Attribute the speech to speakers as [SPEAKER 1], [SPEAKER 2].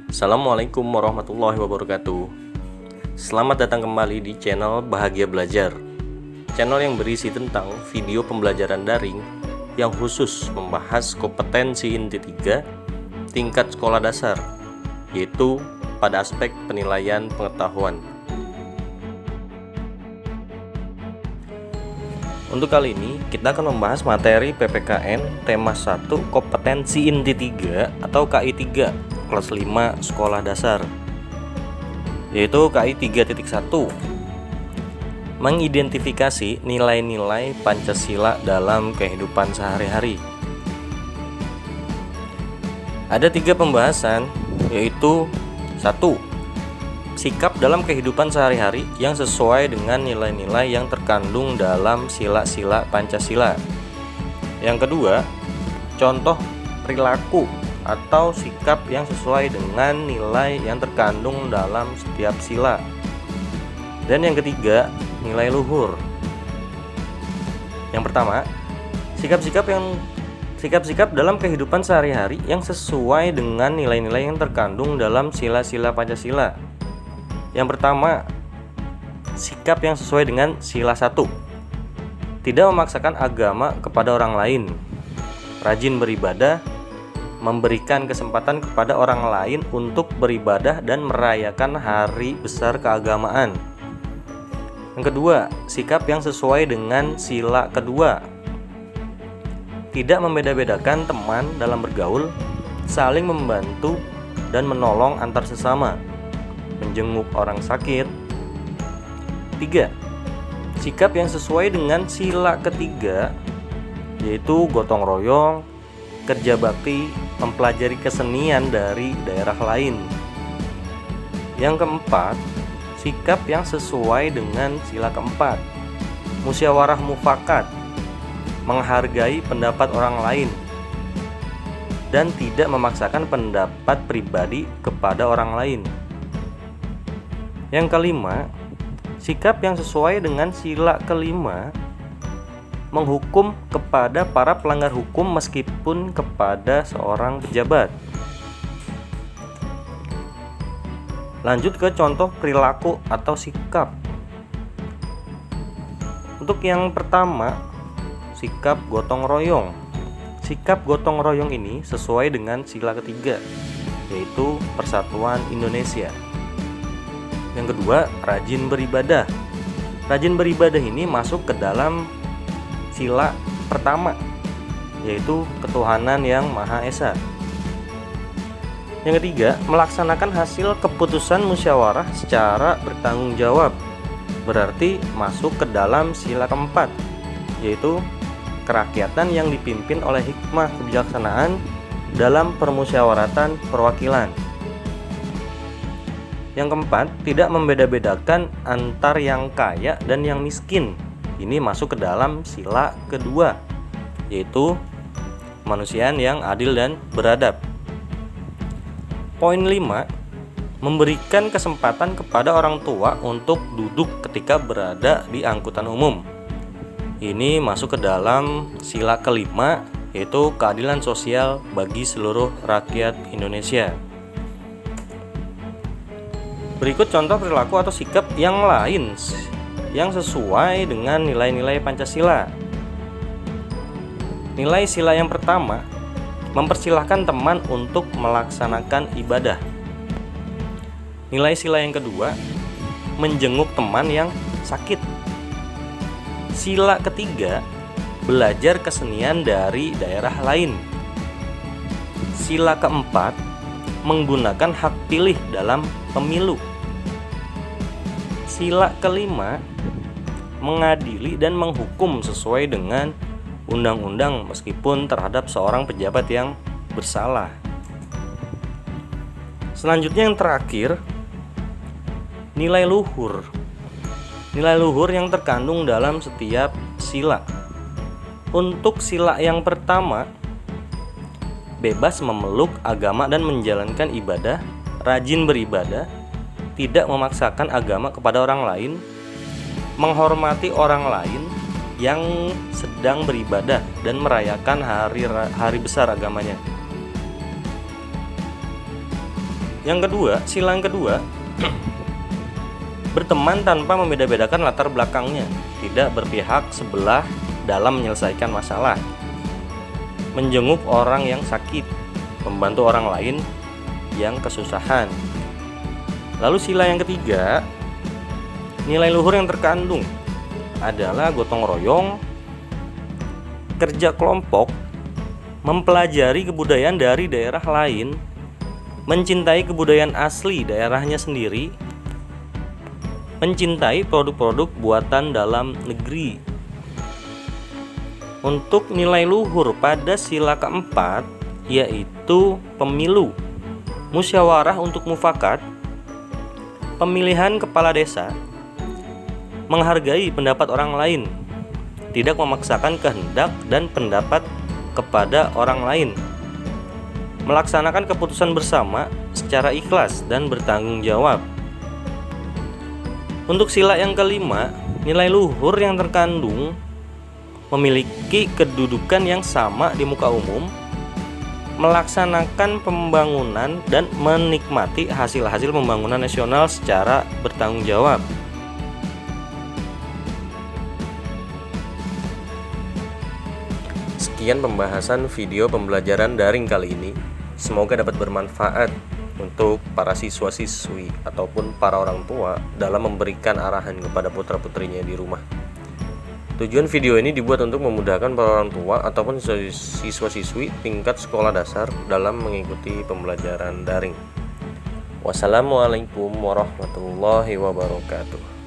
[SPEAKER 1] Assalamualaikum warahmatullahi wabarakatuh. Selamat datang kembali di channel Bahagia Belajar, channel yang berisi tentang video pembelajaran daring yang khusus membahas kompetensi inti 3 tingkat sekolah dasar, yaitu pada aspek penilaian pengetahuan. Untuk kali ini kita akan membahas materi PPKN tema 1 kompetensi inti 3 atau KI 3 kelas 5 sekolah dasar, yaitu KI 3.1, mengidentifikasi nilai-nilai Pancasila dalam kehidupan sehari-hari. Ada 3 pembahasan, yaitu 1. Sikap dalam kehidupan sehari-hari yang sesuai dengan nilai-nilai yang terkandung dalam sila-sila Pancasila. Yang kedua, contoh perilaku atau sikap yang sesuai dengan nilai yang terkandung dalam setiap sila. Dan yang ketiga, nilai luhur. Yang pertama, sikap-sikap dalam kehidupan sehari-hari yang sesuai dengan nilai-nilai yang terkandung dalam sila-sila Pancasila. Yang pertama, sikap yang sesuai dengan sila 1. Tidak memaksakan agama kepada orang lain. Rajin beribadah, memberikan kesempatan kepada orang lain untuk beribadah dan merayakan hari besar keagamaan. Yang kedua, sikap yang sesuai dengan sila kedua. Tidak membeda-bedakan teman dalam bergaul, saling membantu dan menolong antar sesama, menjenguk orang sakit. 3. Sikap yang sesuai dengan sila ketiga, yaitu gotong royong, kerja bakti, mempelajari kesenian dari daerah lain. Yang keempat, sikap yang sesuai dengan sila keempat, musyawarah mufakat, menghargai pendapat orang lain, dan tidak memaksakan pendapat pribadi kepada orang lain. Yang kelima, sikap yang sesuai dengan sila kelima, menghukum kepada para pelanggar hukum meskipun kepada seorang pejabat. Lanjut ke contoh perilaku atau sikap. Untuk yang pertama, sikap gotong royong. Sikap gotong royong ini sesuai dengan sila ketiga, yaitu Persatuan Indonesia. Yang kedua, rajin beribadah. Rajin beribadah ini masuk ke dalam sila pertama, yaitu ketuhanan yang Maha Esa. Yang ketiga, melaksanakan hasil keputusan musyawarah secara bertanggung jawab, berarti masuk ke dalam sila keempat, yaitu kerakyatan yang dipimpin oleh hikmah kebijaksanaan dalam permusyawaratan perwakilan. Yang keempat, tidak membeda-bedakan antar yang kaya dan yang miskin. Ini masuk ke dalam sila kedua, yaitu kemanusiaan yang adil dan beradab. Poin 5, memberikan kesempatan kepada orang tua untuk duduk ketika berada di angkutan umum. Ini masuk ke dalam sila kelima, yaitu keadilan sosial bagi seluruh rakyat Indonesia. Berikut contoh perilaku atau sikap yang lain yang sesuai dengan nilai-nilai Pancasila. Nilai sila yang pertama, mempersilahkan teman untuk melaksanakan ibadah. Nilai sila yang kedua, menjenguk teman yang sakit. Sila ketiga, belajar kesenian dari daerah lain. Sila keempat, menggunakan hak pilih dalam pemilu. Sila kelima, mengadili dan menghukum sesuai dengan undang-undang meskipun terhadap seorang pejabat yang bersalah. Selanjutnya yang terakhir, nilai luhur. Nilai luhur yang terkandung dalam setiap sila. Untuk sila yang pertama, bebas memeluk agama dan menjalankan ibadah, rajin beribadah, tidak memaksakan agama kepada orang lain, menghormati orang lain yang sedang beribadah dan merayakan hari besar agamanya. Sila yang kedua, berteman tanpa membeda-bedakan latar belakangnya, tidak berpihak sebelah dalam menyelesaikan masalah, menjenguk orang yang sakit, membantu orang lain yang kesusahan. Lalu sila yang ketiga, nilai luhur yang terkandung adalah gotong royong, kerja kelompok, mempelajari kebudayaan dari daerah lain, mencintai kebudayaan asli daerahnya sendiri, mencintai produk-produk buatan dalam negeri. Untuk nilai luhur pada sila keempat, yaitu pemilu, musyawarah untuk mufakat, pemilihan kepala desa, menghargai pendapat orang lain, tidak memaksakan kehendak dan pendapat kepada orang lain, melaksanakan keputusan bersama secara ikhlas dan bertanggung jawab. Untuk sila yang kelima, nilai luhur yang terkandung memiliki kedudukan yang sama di muka umum, melaksanakan pembangunan dan menikmati hasil-hasil pembangunan nasional secara bertanggung jawab. Sekian pembahasan video pembelajaran daring kali ini. Semoga dapat bermanfaat untuk para siswa-siswi ataupun para orang tua dalam memberikan arahan kepada putra-putrinya di rumah. Tujuan video ini dibuat untuk memudahkan para orang tua ataupun siswa-siswi tingkat sekolah dasar dalam mengikuti pembelajaran daring. Wassalamualaikum warahmatullahi wabarakatuh.